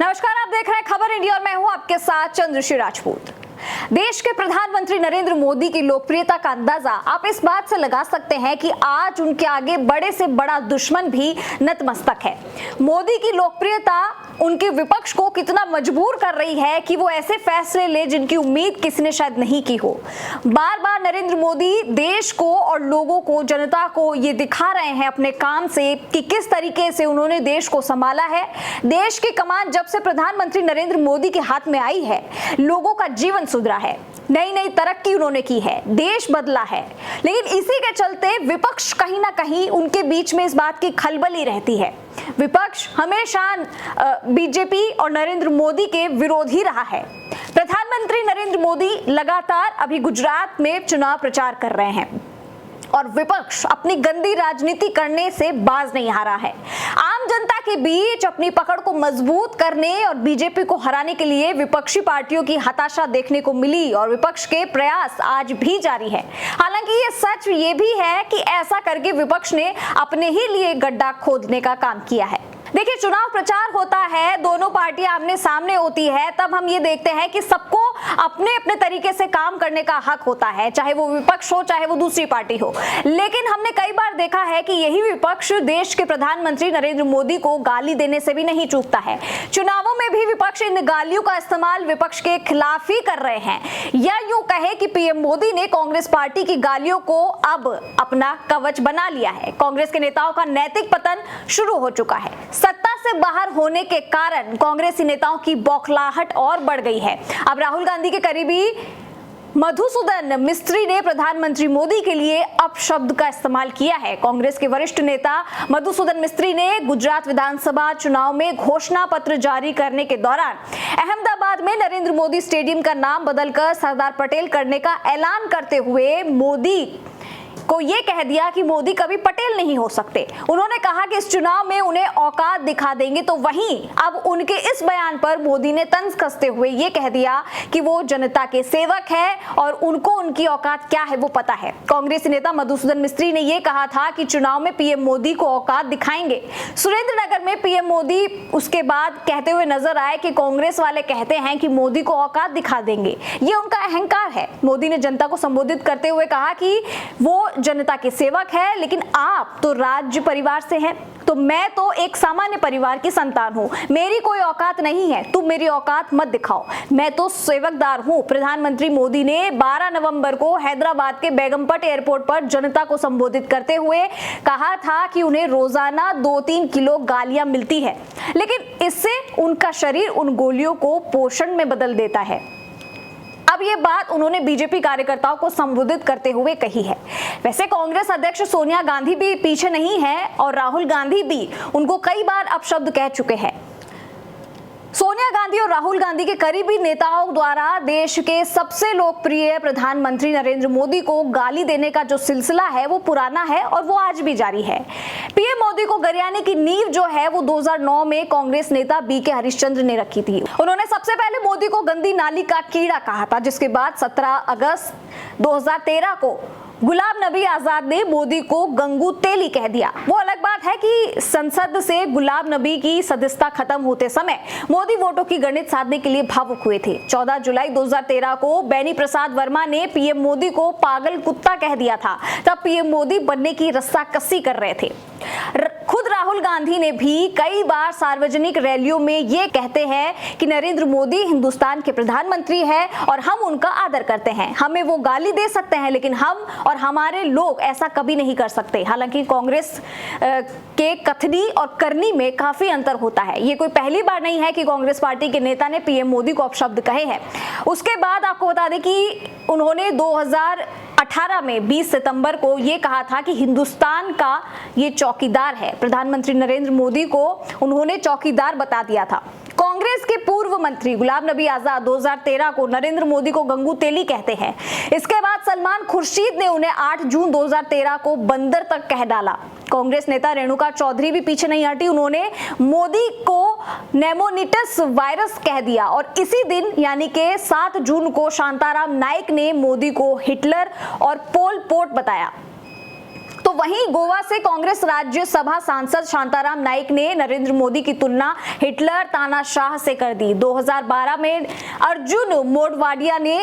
नमस्कार, आप देख रहे हैं खबर इंडिया और मैं हूं आपके साथ चंद्रश्री राजपूत। देश के प्रधानमंत्री नरेंद्र मोदी की लोकप्रियता का अंदाजा आप इस बात से लगा सकते हैं कि आज उनके आगे बड़े से बड़ा दुश्मन भी नतमस्तक है। मोदी की लोकप्रियता उनके विपक्ष को कितना मजबूर कर रही है कि वो ऐसे फैसले ले जिनकी उम्मीद किसी ने शायद नहीं की हो। बार बार नरेंद्र मोदी देश को और लोगों को, जनता को ये दिखा रहे हैं अपने काम से कि किस तरीके से उन्होंने देश को संभाला है। देश की कमान जब से प्रधानमंत्री नरेंद्र मोदी के हाथ में आई है, लोगों का जीवन सुधरा है, नई नई तरक्की उन्होंने की है, देश बदला है। लेकिन इसी के चलते विपक्ष कहीं ना कहीं उनके बीच में इस बात की खलबली रहती है। विपक्ष हमेशा बीजेपी और नरेंद्र मोदी के विरोधी रहा है। प्रधानमंत्री नरेंद्र मोदी लगातार अभी गुजरात में चुनाव प्रचार कर रहे हैं और विपक्ष अपनी गंदी राजनीति करने से बाज नहीं आ रहा है। आम जनता के बीच अपनी पकड़ को मजबूत करने और बीजेपी को हराने के लिए विपक्षी पार्टियों की हताशा देखने को मिली और विपक्ष के प्रयास आज भी जारी है। हालांकि ये सच ये भी है कि ऐसा करके विपक्ष ने अपने ही लिए गड्ढा खोदने का काम किया है। देखिए, चुनाव प्रचार होता है, दोनों पार्टियां आमने सामने होती है, तब हम ये देखते हैं कि सबको अपने अपने तरीके से काम करने का हक होता है, चाहे वो विपक्ष हो चाहे वो दूसरी पार्टी हो। लेकिन हमने कई बार देखा है कि यही विपक्ष देश के प्रधानमंत्री नरेंद्र मोदी को गाली देने से भी नहीं चूकता है। चुनावों में भी विपक्ष इन गालियों का इस्तेमाल विपक्ष के खिलाफ ही कर रहे हैं, या यूं कहे कि पीएम मोदी ने कांग्रेस पार्टी की गालियों को अब अपना कवच बना लिया है। कांग्रेस के नेताओं का नैतिक पतन शुरू हो चुका है। सत्ता से बाहर होने के कारण कांग्रेसी नेताओं की बौखलाहट और बढ़ गई है। अब राहुल गांधी के करीबी मधुसूदन मिस्त्री ने प्रधानमंत्री मोदी के लिए अपशब्द का इस्तेमाल किया है। कांग्रेस के वरिष्ठ नेता मधुसूदन मिस्त्री ने गुजरात विधानसभा चुनाव में घोषणा पत्र जारी करने के दौरान अहमदाबाद में नरेंद्र मोदी स्टेडियम का नाम बदलकर सरदार पटेल करने का ऐलान करते हुए मोदी को ये कह दिया कि मोदी कभी पटेल नहीं हो सकते। उन्होंने कहा कि इस चुनाव में उन्हें औकात दिखा देंगे। तो वहीं अब उनके इस बयान पर मोदी ने तंज कसते हुए ये कह दिया कि वो जनता के सेवक है और उनको उनकी औकात क्या है वो पता है। कांग्रेस नेता मधुसूदन मिस्त्री ने ये कहा था कि चुनाव में पीएम मोदी को औकात दिखाएंगे। सुरेंद्रनगर में पीएम मोदी उसके बाद कहते हुए नजर आए कि कांग्रेस वाले कहते हैं कि मोदी को औकात दिखा देंगे, ये उनका अहंकार है। मोदी ने जनता को संबोधित करते हुए कहा कि वो जनता के सेवक है, लेकिन आप तो राज्य परिवार से हैं, तो मैं तो एक सामान्य परिवार की संतान हूं, मेरी कोई औकात नहीं है, तुम मेरी औकात मत दिखाओ, मैं तो सेवकदार हूं। प्रधानमंत्री मोदी ने 12 नवंबर को हैदराबाद के बेगमपट एयरपोर्ट पर जनता को संबोधित करते हुए कहा था कि उन्हें रोजाना 2-3 किलो गालियां मिलती है, लेकिन इससे उनका शरीर उन गोलियों को पोषण में बदल देता है। अब ये बात उन्होंने बीजेपी कार्यकर्ताओं को संबोधित करते हुए कही है। वैसे कांग्रेस अध्यक्ष सोनिया गांधी भी पीछे नहीं है और राहुल गांधी भी उनको कई बार अपशब्द कह चुके हैं। सोनिया गांधी और राहुल गांधी के करीबी नेताओं द्वारा देश के सबसे लोकप्रिय प्रधानमंत्री नरेंद्र मोदी को गाली देने का जो सिलसिला है वो पुराना है और वो आज भी जारी है। पीएम मोदी को गरियाने की नींव जो है वो 2009 में कांग्रेस नेता बीके हरिश्चंद्र ने रखी थी। उन्होंने सबसे पहले मोदी को गंदी नाली का कीड़ा कहा था, जिसके बाद 17 अगस्त 2013 को गुलाम नबी आजाद ने मोदी को गंगू तेली कह दिया। वो अलग बात है कि संसद से गुलाम नबी की सदस्यता खत्म होते समय मोदी वोटों की गणित साधने के लिए भावुक हुए थे। 14 जुलाई 2013 को बेनी प्रसाद वर्मा ने पीएम मोदी को पागल कुत्ता कह दिया था। तब पीएम मोदी बनने की रस्साकसी कर रहे थे। खुद राहुल गांधी ने भी कई बार सार्वजनिक रैलियों में ये कहते हैं कि नरेंद्र मोदी हिंदुस्तान के प्रधानमंत्री है और हम उनका आदर करते हैं। हमें वो गाली दे सकते हैं, लेकिन हम और हमारे लोग ऐसा कभी नहीं कर सकते। हालांकि कांग्रेस के कथनी और करनी में काफी अंतर होता है। ये कोई पहली बार नहीं है कि कांग्रेस पार्टी के नेता ने पीएम मोदी को अपशब्द कहे हैं। उसके बाद आपको बता दें कि उन्होंने 2018 में 20 सितंबर को ये कहा था कि हिंदुस्तान का ये चौकीदार है। प्रधानमंत्री नरेंद्र मोदी को उन्होंने चौकीदार बता दिया था। कांग्रेस के पूर्व मंत्री गुलाम नबी आजाद 2013 को नरेंद्र मोदी को गंगू तेली कहते हैं। इसके बाद सलमान खुर्शीद ने उन्हें 8 जून 2013 को बंदर तक कह डाला। कांग्रेस नेता रेणुका चौधरी भी पीछे नहीं हटी, उन्होंने मोदी को नेमोनिटस वायरस कह दिया और इसी दिन यानी कि 7 जून को शांताराम नाइक ने मोदी को हिटलर और पोल पोट बताया। तो तो वहीं गोवा से कांग्रेस राज्यसभा सांसद शांताराम नाइक ने नरेंद्र मोदी की तुलना हिटलर तानाशाह से कर दी। 2012 में अर्जुन मोढवाडिया ने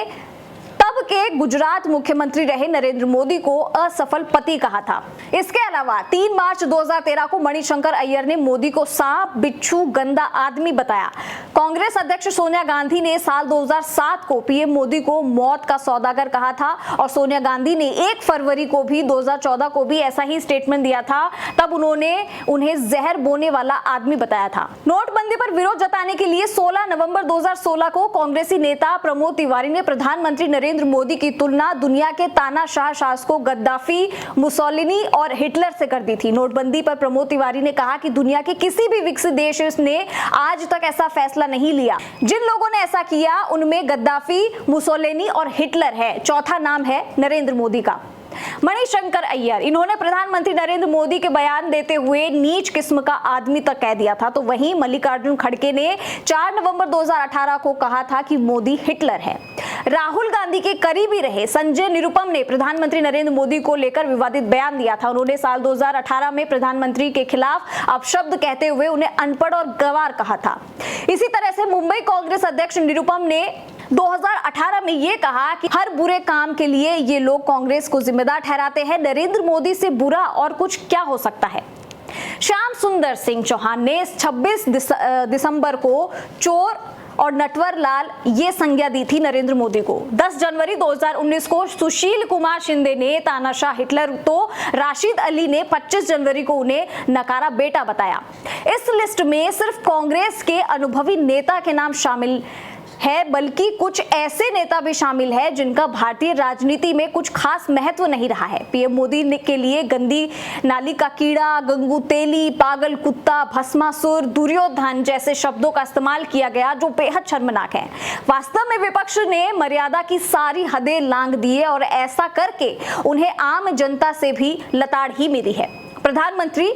तब के गुजरात मुख्यमंत्री रहे नरेंद्र मोदी को असफल पति कहा था। इसके अलावा 3 मार्च 2013 को मणिशंकर अय्यर ने मोदी को सांप, बिच्छू, गंदा आदमी बताया। कांग्रेस अध्यक्ष सोनिया गांधी ने साल 2007 को पीएम मोदी को मौत का सौदागर कहा था और सोनिया गांधी ने 1 फरवरी को भी 2014 को भी ऐसा ही स्टेटमेंट दिया था। तब उन्होंने उन्हें जहर बोने वाला आदमी बताया था। नोटबंदी पर विरोध जताने के लिए 16 नवंबर 2016 को कांग्रेसी नेता प्रमोद तिवारी ने प्रधानमंत्री नरेंद्र मोदी की तुलना दुनिया के तानाशाह शासकों गद्दाफी, मुसोलिनी और हिटलर से कर दी थी। नोटबंदी पर प्रमोद तिवारी ने कहा कि दुनिया के किसी भी विकसित देश ने आज तक ऐसा फैसला नहीं लिया। जिन लोगों ने ऐसा किया उनमें गद्दाफी, मुसोलिनी और हिटलर है। चौथा नाम है नरेंद्र मोदी का। मणिशंकर अय्यर, इन्होंने प्रधानमंत्री नरेंद्र मोदी के बयान देते हुए नीच किस्म का आदमी तक कह दिया था। तो वहीं मल्लिकार्जुन खड़गे ने 4 नवंबर 2018 को कहा था कि मोदी हिटलर है। राहुल गांधी के करीबी रहे संजय निरुपम ने प्रधानमंत्री नरेंद्र मोदी को लेकर विवादित बयान दिया था। उन्होंने साल 2018 में प्रधानमंत्री के खिलाफ अपशब्द कहते हुए उन्हें अनपढ़ और गंवार कहा था। इसी तरह से मुंबई कांग्रेस अध्यक्ष निरुपम ने 2018 में ये कहा कि हर बुरे काम के लिए ये लोग कांग्रेस को जिम्मेदार ठहराते हैं। नरेंद्र मोदी से बुरा और कुछ क्या हो सकता है। श्याम सुंदर सिंह चौहान ने 26 दिसंबर को चोर और नटवर लाल ये संज्ञा दी थी नरेंद्र मोदी को। 10 जनवरी 2019 को सुशील कुमार शिंदे ने तानाशाह हिटलर तो राशिद अली ने 25 जनवरी को उन्हें नकारा बेटा बताया। इस लिस्ट में सिर्फ कांग्रेस के अनुभवी नेता के नाम शामिल है, बल्कि कुछ ऐसे नेता भी शामिल है जिनका भारतीय राजनीति में कुछ खास महत्व नहीं रहा है। पीएम मोदी के लिए गंदी नाली का कीड़ा, गंगू तेली, पागल कुत्ता, भस्मासुर, दुर्योधन जैसे शब्दों का इस्तेमाल किया गया जो बेहद शर्मनाक है। वास्तव में विपक्ष ने मर्यादा की सारी हदें लांघ दी है और ऐसा करके उन्हें आम जनता से भी लताड़ ही मिली है। प्रधानमंत्री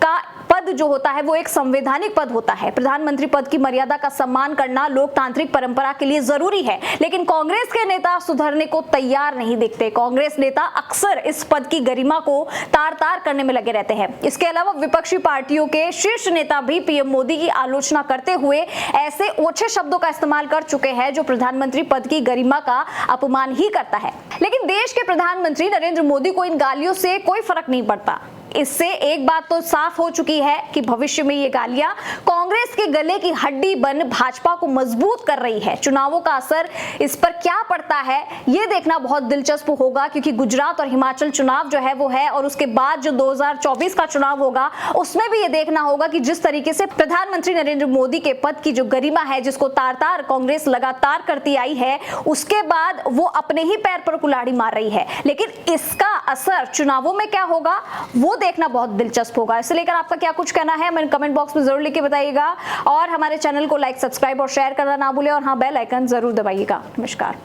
का पद जो होता है वो एक संवैधानिक पद होता है। प्रधानमंत्री पद की मर्यादा का सम्मान करना लोकतांत्रिक परंपरा के लिए जरूरी है, लेकिन कांग्रेस के नेता सुधरने को तैयार नहीं दिखते। कांग्रेस नेता अक्सर इस पद की गरिमा को तार-तार करने में लगे रहते हैं। इसके अलावा विपक्षी पार्टियों के शीर्ष नेता भी पीएम मोदी की आलोचना करते हुए ऐसे ओछे शब्दों का इस्तेमाल कर चुके हैं जो प्रधानमंत्री पद की गरिमा का अपमान ही करता है। लेकिन देश के प्रधानमंत्री नरेंद्र मोदी को इन गालियों से कोई फर्क नहीं पड़ता। इससे एक बात तो साफ हो चुकी है कि भविष्य में ये गालियां कांग्रेस के गले की हड्डी बन भाजपा को मजबूत कर रही है। चुनावों का असर इस पर क्या पड़ता है ये देखना बहुत दिलचस्प होगा, क्योंकि गुजरात और हिमाचल चुनाव जो है वो है और उसके बाद जो 2024 का चुनाव होगा उसमें भी ये देखना होगा कि जिस तरीके से प्रधानमंत्री नरेंद्र मोदी के पद की जो गरिमा है, जिसको तार-तार कांग्रेस लगातार करती आई है, उसके बाद वो अपने ही पैर पर कुल्हाड़ी मार रही है। लेकिन इसका असर चुनावों में क्या होगा वो देखना बहुत दिलचस्प होगा। इसे लेकर आपका क्या कुछ कहना है मैंने कमेंट बॉक्स में जरूर लिख के बताइएगा और हमारे चैनल को लाइक, सब्सक्राइब और शेयर करना ना भूलें और हाँ, बेल आइकन जरूर दबाइएगा। नमस्कार।